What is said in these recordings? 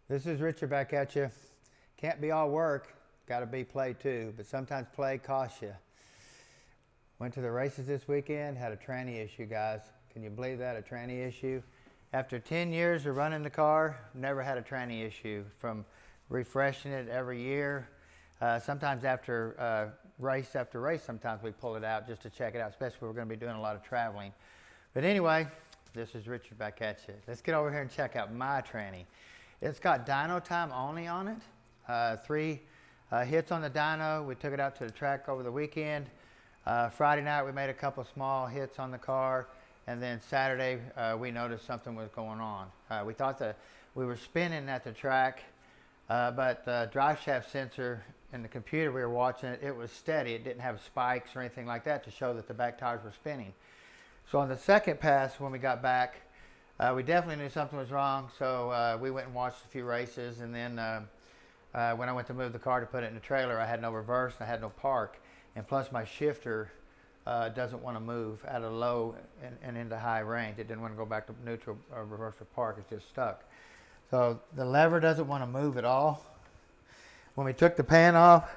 This is Richard back at you. Can't be all work, got to be play too, but sometimes play costs you. Went to the races this weekend, had a tranny issue, guys. Can you believe that, a tranny issue? After 10 years of running the car, never had a tranny issue. From refreshing it every year, sometimes after race after race, sometimes we pull it out just to check it out, especially if we're going to be doing a lot of traveling. But anyway, this is Richard back at you. Let's get over here and check out my tranny. It's got dyno time only on it. 3 hits on the dyno. We took it out to the track over the weekend. Friday night we made a couple small hits on the car, and then Saturday we noticed something was going on. We thought that we were spinning at the track, but the drive shaft sensor in the computer we were watching it was steady. It didn't have spikes or anything like that to show that the back tires were spinning. So on the second pass when we got back, we definitely knew something was wrong, so we went and watched a few races, and then when I went to move the car to put it in the trailer, I had no reverse and I had no park, and plus my shifter doesn't want to move out of low and into high range. It didn't want to go back to neutral or reverse or park. It's just stuck. So the lever doesn't want to move at all. When we took the pan off,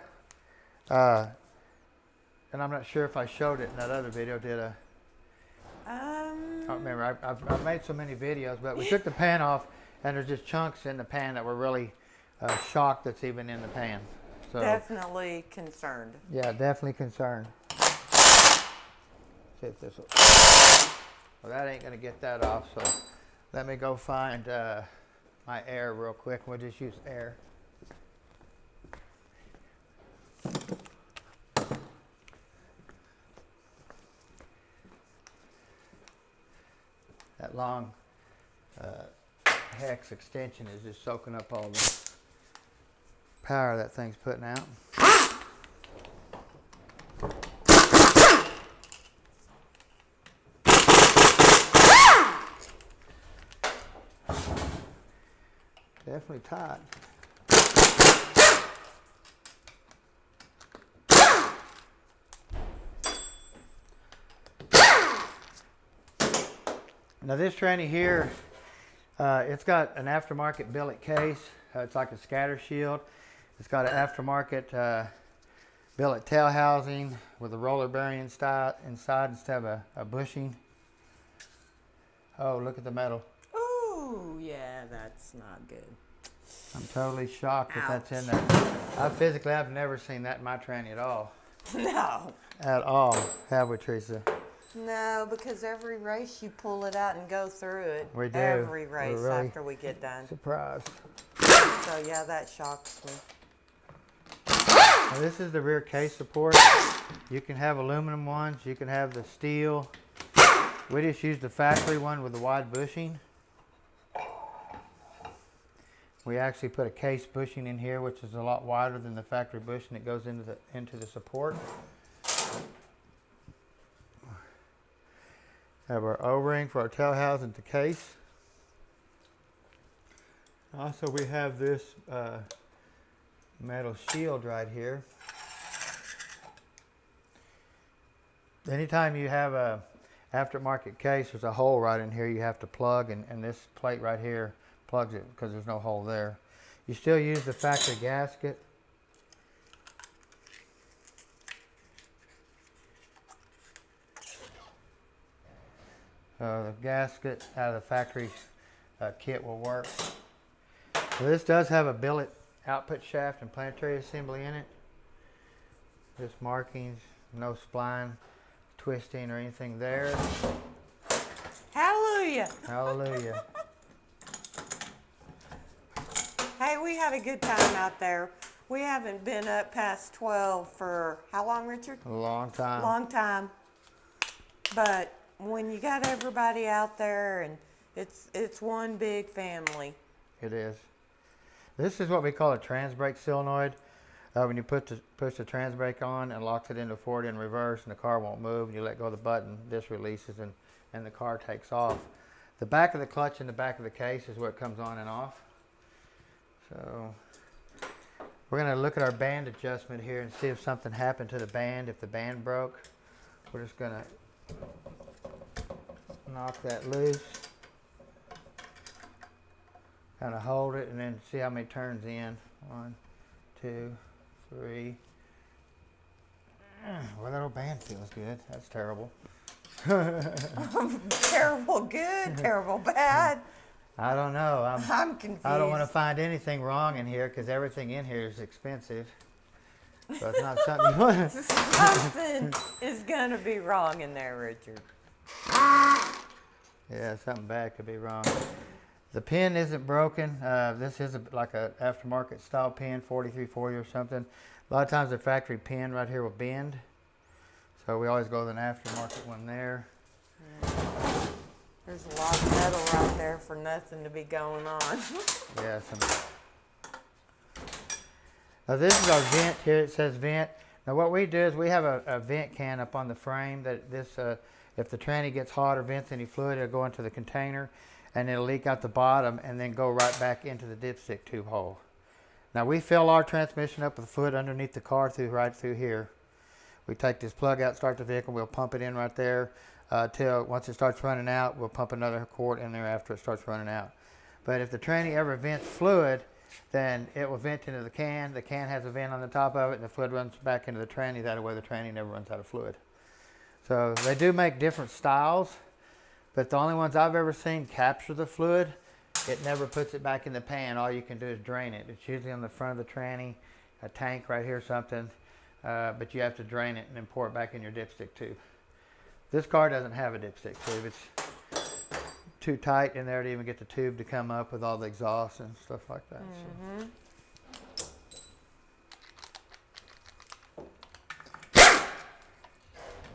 and I'm not sure if I showed it in that other video, did I? I don't remember. I've made so many videos, but we took the pan off, and there's just chunks in the pan that were really shocked that's even in the pan. So, definitely concerned. Yeah, definitely concerned. See if this will. Well, that ain't gonna get that off. So let me go find my air real quick. We'll just use air. That long hex extension is just soaking up all the power that thing's putting out. Definitely tight. Now this tranny here, it's got an aftermarket billet case. It's like a scatter shield. It's got an aftermarket billet tail housing with a roller bearing inside instead of a bushing. Oh, look at the metal. Oh, yeah, that's not good. I'm totally shocked that that's in Ouch. there. I've never seen that in my tranny at all. No. At all, have we, Teresa? No, because every race you pull it out and go through it. We do. Every race We're really after we get done. surprised. So yeah, that shocks me. Now, this is the rear case support. You can have aluminum ones. You can have the steel. We just used the factory one with the wide bushing. We actually put a case bushing in here, which is a lot wider than the factory bushing that goes into the support. Have our O-ring for our tail housing to case. Also, we have this metal shield right here. Anytime you have a aftermarket case, there's a hole right in here you have to plug, and this plate right here plugs it because there's no hole there. You still use the factory gasket. The gasket out of the factory kit will work. So this does have a billet output shaft and planetary assembly in it. Just markings, no spline twisting or anything there. Hallelujah. Hallelujah. Hey, we had a good time out there. We haven't been up past 12 for how long, Richard? A long time. Long time. But when you got everybody out there, and it's one big family. It is. This is what we call a trans brake solenoid. When you push the trans brake on and locks it into forward and reverse, and the car won't move, and you let go of the button, this releases and the car takes off. The back of the clutch and the back of the case is where it comes on and off. So we're going to look at our band adjustment here and see if something happened to the band, if the band broke. We're just going to knock that loose. Kind of hold it and then see how many turns in. 1, 2, 3. Well, that old band feels good. That's terrible. Terrible good, terrible bad. I don't know. I'm confused. I don't want to find anything wrong in here because everything in here is expensive. So it's not something you want. Something is going to be wrong in there, Richard. Yeah, something bad could be wrong. The pin isn't broken. This is like an aftermarket style pin, 4340 or something. A lot of times the factory pin right here will bend. So we always go with an aftermarket one there. Yeah. There's a lot of metal right there for nothing to be going on. Yeah. Now this is our vent here. It says vent. Now what we do is we have a vent can up on the frame that this, if the tranny gets hot or vents any fluid, it'll go into the container and it'll leak out the bottom and then go right back into the dipstick tube hole. Now we fill our transmission up with fluid underneath the car right through here. We take this plug out, start the vehicle, we'll pump it in right there till once it starts running out, we'll pump another quart in there after it starts running out. But if the tranny ever vents fluid, then it will vent into the can. The can has a vent on the top of it, and the fluid runs back into the tranny. That way the tranny never runs out of fluid. So they do make different styles, but the only ones I've ever seen capture the fluid. It never puts it back in the pan. All you can do is drain it. It's usually on the front of the tranny, a tank right here or something, but you have to drain it and then pour it back in your dipstick tube. This car doesn't have a dipstick tube. It's too tight in there to even get the tube to come up with all the exhaust and stuff like that. Mm-hmm.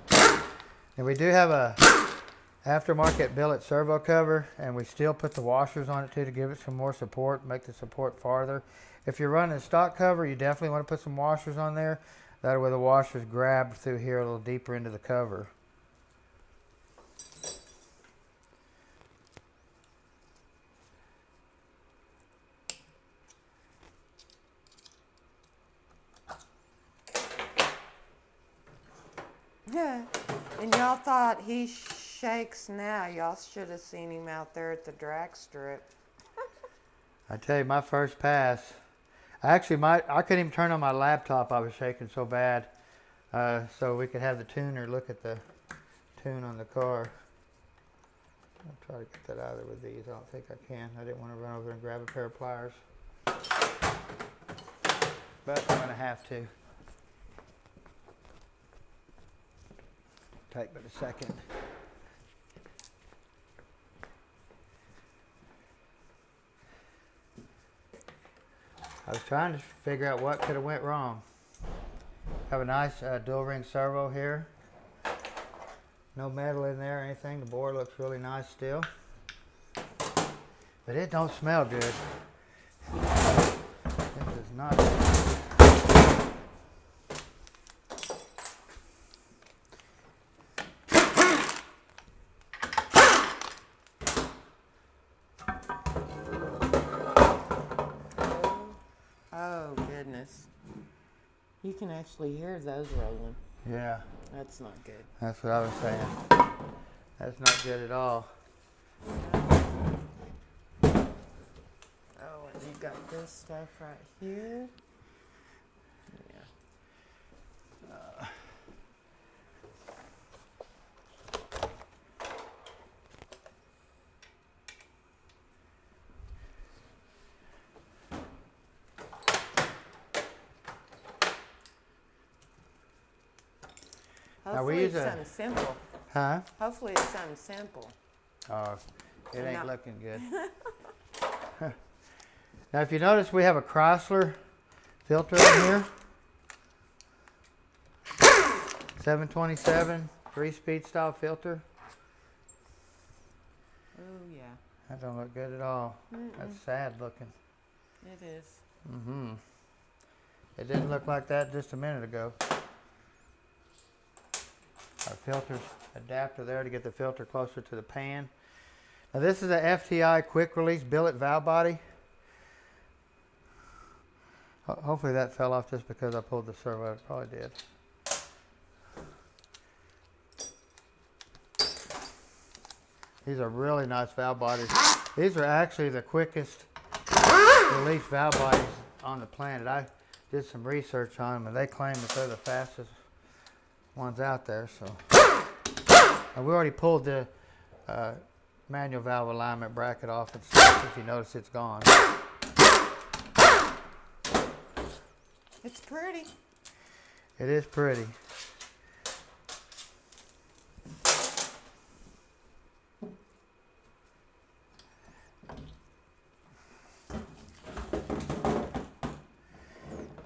So. And we do have a aftermarket billet servo cover, and we still put the washers on it too to give it some more support, make the support farther. If you're running a stock cover, you definitely want to put some washers on there. That way the washers grab through here a little deeper into the cover. Yeah. And y'all thought he shakes now. Y'all should have seen him out there at the drag strip. I tell you, my first pass, I couldn't even turn on my laptop. I was shaking so bad. So we could have the tuner look at the tune on the car. I'll try to get that out of there with these. I don't think I can. I didn't want to run over and grab a pair of pliers. But I'm going to have to. Take but a second. I was trying to figure out what could have went wrong. Have a nice dual ring servo here. No metal in there or anything. The board looks really nice still. But it don't smell good. It does not. Oh, goodness. You can actually hear those rolling. Yeah. That's not good. That's what I was saying. That's not good at all. Oh, and you got this stuff right here. Yeah. Hopefully it's something simple. Huh? Hopefully it's something simple. Oh, it ain't No. looking good. Now, if you notice, we have a Chrysler filter in here. 727, 3-speed style filter. Oh, yeah. That don't look good at all. That's sad looking. It is. Mm-hmm. It didn't look like that just a minute ago. Our filter adapter there to get the filter closer to the pan. Now this is a FTI quick release billet valve body. Hopefully that fell off just because I pulled the servo. It probably did. These are really nice valve bodies. These are actually the quickest release valve bodies on the planet. I did some research on them, and they claim that they're the fastest ones out there. So, and we already pulled the manual valve alignment bracket off. If you notice, it's gone. It's pretty. It is pretty.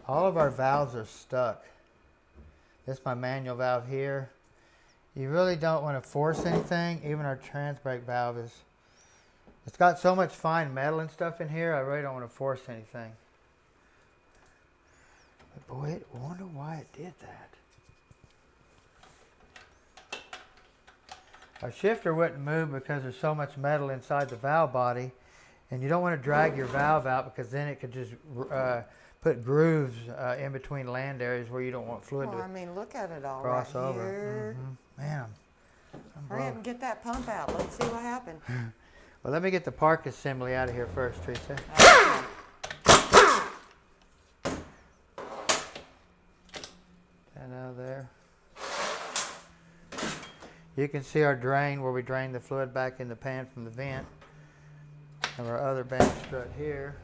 All of our valves are stuck. This is my manual valve here. You really don't want to force anything. Even our trans brake valve is, it's got so much fine metal and stuff in here, I really don't want to force anything. But boy, I wonder why it did that. Our shifter wouldn't move because there's so much metal inside the valve body, and you don't want to drag your valve out because then it could just put grooves in between land areas where you don't want fluid Well, to I mean, look at it all cross right over. here. Man, I'm Hurry up blown. and get that pump out. Let's see what happened. Well, let me get the park assembly out of here first, Teresa. Okay. And out of there. You can see our drain where we drain the fluid back in the pan from the vent. And our other bank strut here.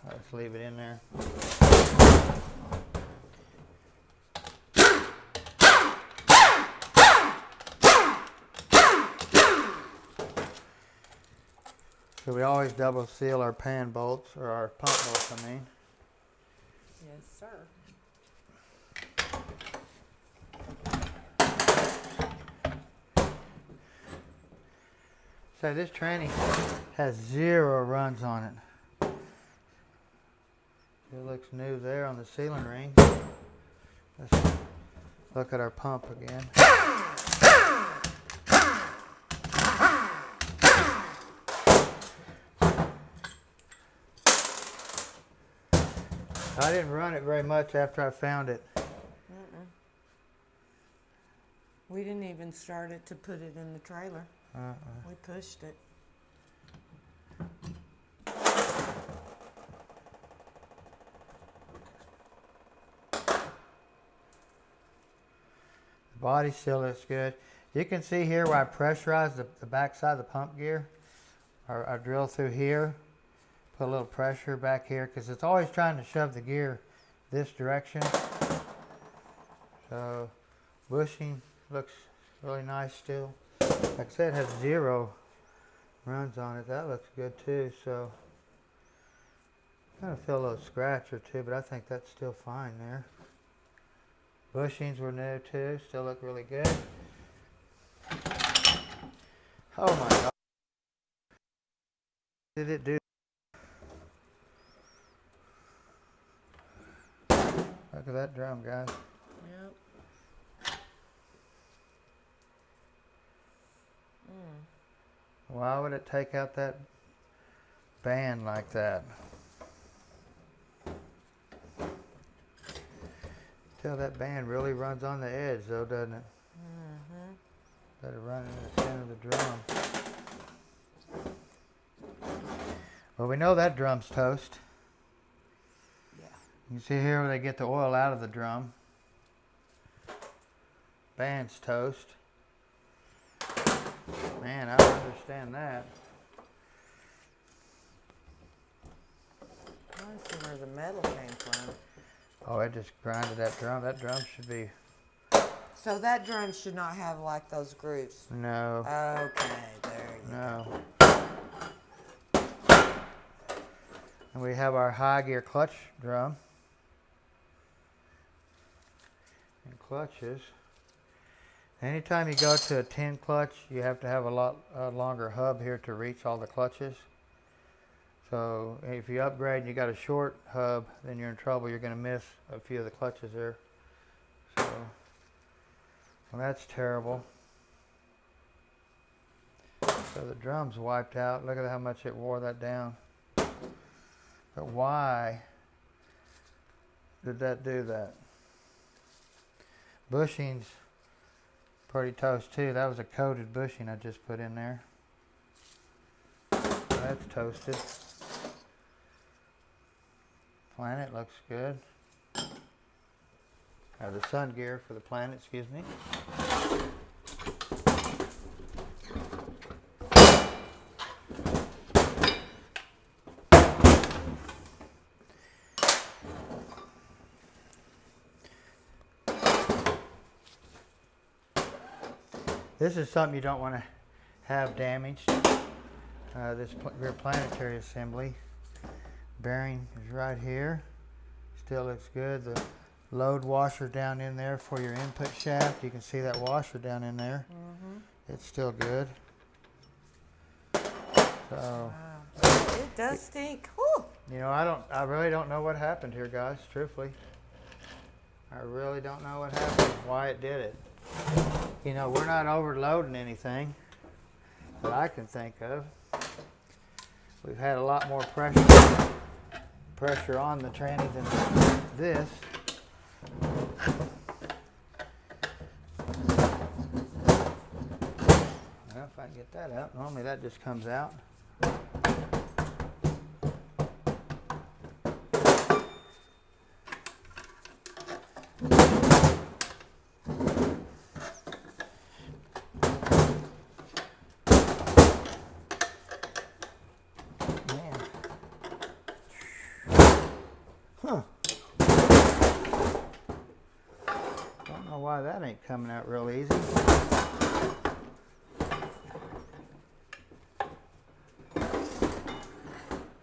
Let's leave it in there. So we always double seal our pan bolts, or our pump bolts, I mean. Yes, sir. So this tranny has 0 runs on it. It looks new there on the sealing ring. Let's look at our pump again. I didn't run it very much after I found it. We didn't even start it to put it in the trailer. We pushed it. The body still looks good. You can see here where I pressurized the back side of the pump gear. I drill through here, put a little pressure back here because it's always trying to shove the gear this direction. So bushing looks really nice still. Like I said, it has 0 runs on it. That looks good too. So kind of feel a little scratch or two, but I think that's still fine there. Bushings were new too, still look really good. Oh my God. Did it do? Look at that drum, guys. Yep. Why would it take out that band like that? Tell that band really runs on the edge though, doesn't it? Better run in the center of the drum. Well, we know that drum's toast. Yeah. You can see here where they get the oil out of the drum. Band's toast. Man, I don't understand that. I want to see where the metal came from. Oh, it just grinded that drum. That drum should be... So that drum should not have like those grooves. No. Okay, there you No. And we have our high gear clutch drum. And clutches. Anytime you go to a 10 clutch, you have to have a lot longer hub here to reach all the clutches. So if you upgrade and you got a short hub, then you're in trouble. You're going to miss a few of the clutches there. So well, that's terrible. So the drum's wiped out. Look at how much it wore that down. But why did that do that? Bushing's pretty toast too. That was a coated bushing I just put in there. That's toasted. Planet looks good. Have the sun gear for the planet, excuse me. This is something you don't want to have damaged. This rear planetary assembly. Bearing is right here. Still looks good. The load washer down in there for your input shaft. You can see that washer down in there. It's still good. So Wow. It does stink. Whew. you know, I really don't know what happened here, guys, truthfully. I really don't know what happened, why it did it. You know, we're not overloading anything that I can think of. We've had a lot more pressure on the tranny than this. Well, if I can get that out, normally that just comes out. Huh. Don't know why that ain't coming out real easy.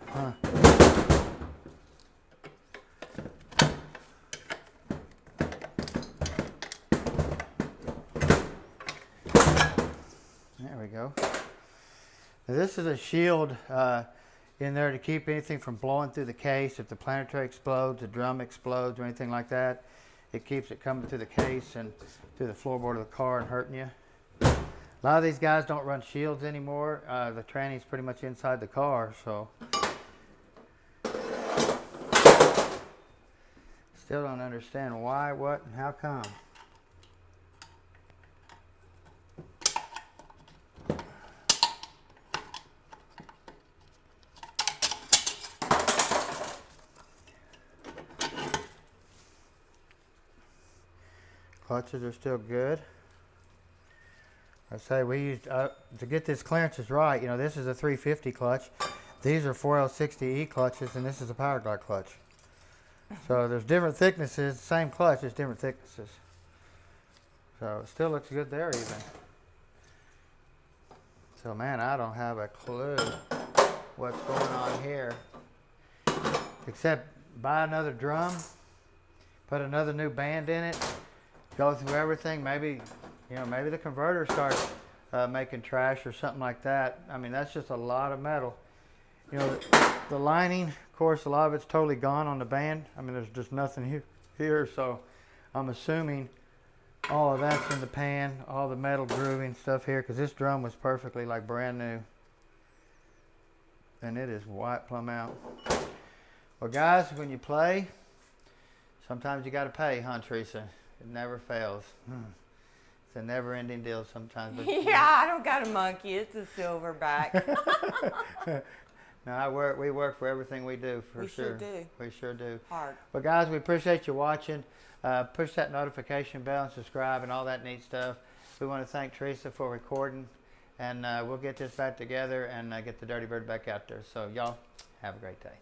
Huh. There we go. Now this is a shield in there to keep anything from blowing through the case. If the planetary explodes, the drum explodes, or anything like that, it keeps it coming through the case and through the floorboard of the car and hurting you. A lot of these guys don't run shields anymore. The tranny's pretty much inside the car, so. Still don't understand why, what, and how come. Clutches are still good. I say we used, to get this clearances right, you know, this is a 350 clutch. These are 4L60E clutches, and this is a Powerglide clutch. So there's different thicknesses, same clutch, just different thicknesses. So it still looks good there even. So man, I don't have a clue what's going on here. Except buy another drum, put another new band in it, go through everything. Maybe, you know, maybe the converter starts making trash or something like that. I mean, that's just a lot of metal. You know, the lining, of course, a lot of it's totally gone on the band. I mean, there's just nothing here, so I'm assuming all of that's in the pan, all the metal grooving stuff here, because this drum was perfectly like brand new. And it is white plumb out. Well, guys, when you play, sometimes you got to pay, huh, Teresa? It never fails. It's a never-ending deal sometimes. But Yeah, I don't got a monkey. It's a silverback. No, we work for everything we do, for sure. We sure do. We sure do. Hard. Well, guys, we appreciate you watching. Push that notification bell and subscribe and all that neat stuff. We want to thank Teresa for recording, and we'll get this back together and get the Dirty Bird back out there. So, y'all, have a great day.